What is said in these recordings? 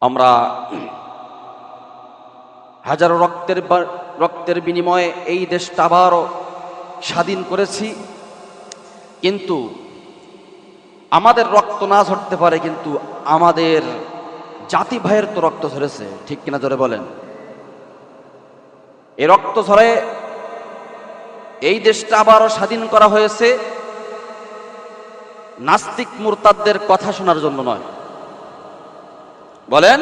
আমরা হাজারো রক্তের বিনিময়ে এই দেশটা আবারও স্বাধীন করেছি, কিন্তু আমাদের রক্ত না ঝরতে পারে, কিন্তু আমাদের জাতি ভাইয়ের তো রক্ত ঝরেছে, ঠিক কিনা জোরে বলেন? এই রক্ত ঝরে এই দেশটা আবারও স্বাধীন করা হয়েছে নাস্তিক মুরতাদদের কথা শোনার জন্য নয়। বলেন,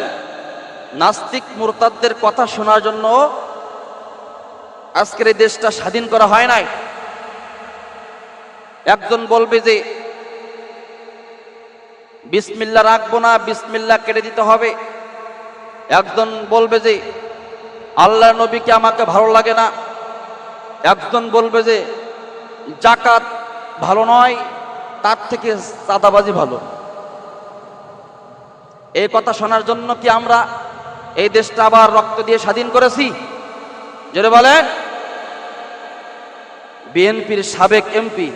নাস্তিক মুরতাদদের কথা শোনার জন্য আজকের এই দেশটা স্বাধীন করা হয় নাই। একজন বলবে যে বিসমিল্লাহ রাখবো না, বিসমিল্লাহ কেটে দিতে হবে। একজন বলবে যে আল্লাহ নবীকে আমাকে ভালো লাগে না। একজন বলবে যে জাকাত ভালো নয়, তার থেকে চাঁদাবাজি ভালো। এই কথা শোনার জন্য কি আমরা এই দেশটা আবার রক্ত দিয়ে স্বাধীন করেছি? জোরে বলেন। বিএনপির সাবেক এমপি,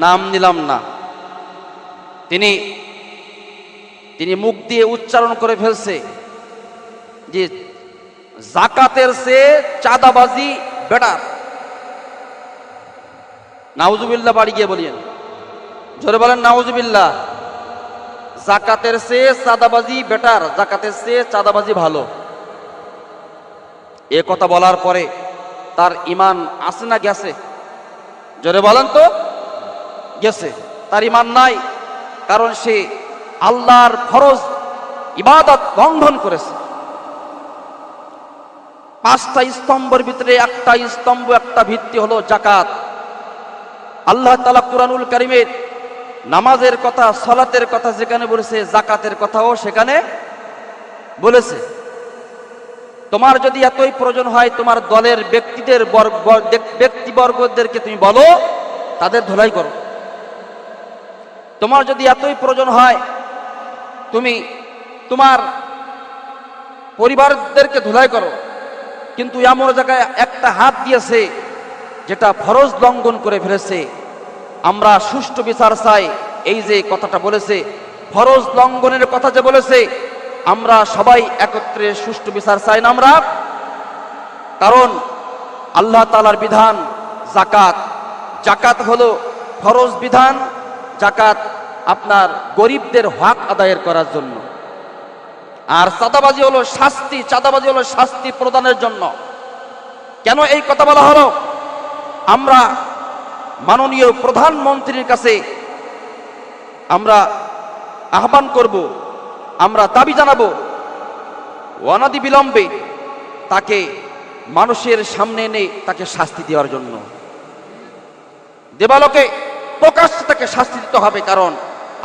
নাম নিলাম না, তিনি মুখ দিয়ে উচ্চারণ করে ফেলছে যে জাকাতের চেয়ে চাঁদাবাজি বেটার। নাউজুবিল্লাহ বাড়ি গিয়ে বলিয়েন, জোরে বলেন নাউজুবিল্লাহ। জাকাতের চেয়ে চাঁদাবাজি বেটার, জাকাতের চেয়ে চাঁদাবাজি ভালো। এ কথা বলার পরে তার ঈমান আছে না গেছে? জোরে বলেন তো। গেছে, তার ঈমান নাই, কারণ সে আল্লাহর ফরজ ইবাদত লঙ্ঘন করেছে। 5টা স্তম্ভের ভিতরে একটা স্তম্ভ, একটা ভিত্তি হলো জাকাত। আল্লাহ তাআলা কুরআনুল কারীমের নামাজের কথা, সালাতের কথা যেখানে বলেছে, জাকাতের কথাও সেখানে বলেছে। তোমার যদি এতই প্রয়োজন হয়, তোমার দলের ব্যক্তিবর্গদেরকে তুমি বলো, তাদের ধোলাই করো। তোমার যদি এতই প্রয়োজন হয়, তুমি তোমার পরিবারদেরকে ধোলাই করো। কিন্তু এমন জায়গায় একটা হাত দিয়েছে যেটা ফরজ লঙ্ঘন করে ফেলেছে। আমরা সুষ্ঠু বিচার চাই, এই যে কথাটা বলেছে, ফরজ লঙ্ঘনের কথা যে বলেছে, আমরা সবাই একত্রে সুষ্ঠু বিচার চাই না আমরা? কারণ আল্লাহ তাআলার বিধান জাকাত। জাকাত হলো ফরজ বিধান। জাকাত আপনার গরিবদের হক আদায়ের করার জন্য। আর চাঁদাবাজি হলো শাস্তি, চাঁদাবাজি হলো শাস্তি প্রদানের জন্য। কেন এই কথা বলা হলো? আমরা মাননীয় প্রধানমন্ত্রীর কাছে আমরা আহ্বান করব, আমরা দাবি জানাবো, অনতি বিলম্বে তাকে মানুষের সামনে এনে তাকে শাস্তি দেওয়ার জন্য। দেবালোকে প্রকাশ্যে তাকে শাস্তি দিতে হবে, কারণ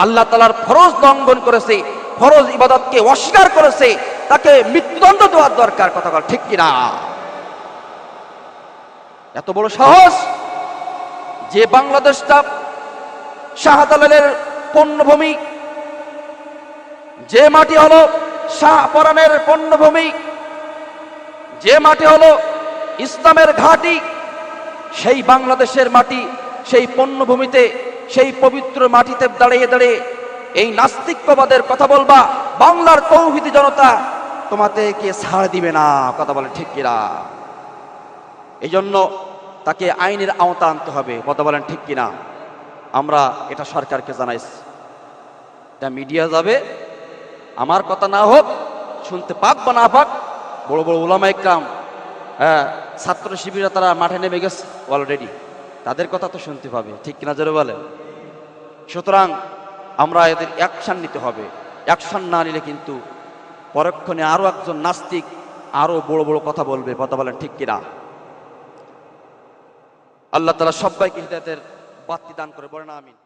আল্লাহ তাআলার ফরজ লঙ্ঘন করেছে, ফরজ ইবাদতকে অস্বীকার করেছে, তাকে মৃত্যুদণ্ড দেওয়ার দরকার। কথা বল ঠিক কিনা? এত বড় সাহস যে বাংলাদেশটা শাহজালালের পণ্যভূমি, যে মাটি হলো শাহপরানের পণ্যভূমি, যে মাটি হলো ইসলামের ঘাঁটি, সেই বাংলাদেশের মাটি, সেই পণ্যভূমিতে, সেই পবিত্র মাটিতে দাঁড়িয়ে দাঁড়িয়ে এই নাস্তিক্যবাদের কথা বলবা, বাংলার তৌহিদি জনতা তোমাদেরকে ছাড় দিবে না। কথা বলে ঠিক কিনা? এই জন্য তাকে আইনের আওতা আনতে হবে। কথা বলেন ঠিক কিনা? আমরা এটা সরকারকে জানাইছি, এটা মিডিয়া যাবে, আমার কথা না হোক, শুনতে পাক বা না পাক, বড় বড় উলামা ইকরাম, ছাত্র শিবিরা তারা মাঠে নেমে গেছে অলরেডি, তাদের কথা তো শুনতে পাবে, ঠিক কিনা জোরে বলে? সুতরাং আমরা এদের অ্যাকশন নিতে হবে। অ্যাকশন না নিলে কিন্তু পরক্ষণে আরো একজন নাস্তিক আরো বড় বড় কথা বলবে। কথা বলেন ঠিক কিনা? আল্লাহ তাআলা সবাইকে হিদায়াতের বাতি দান করে, বলেন আমিন।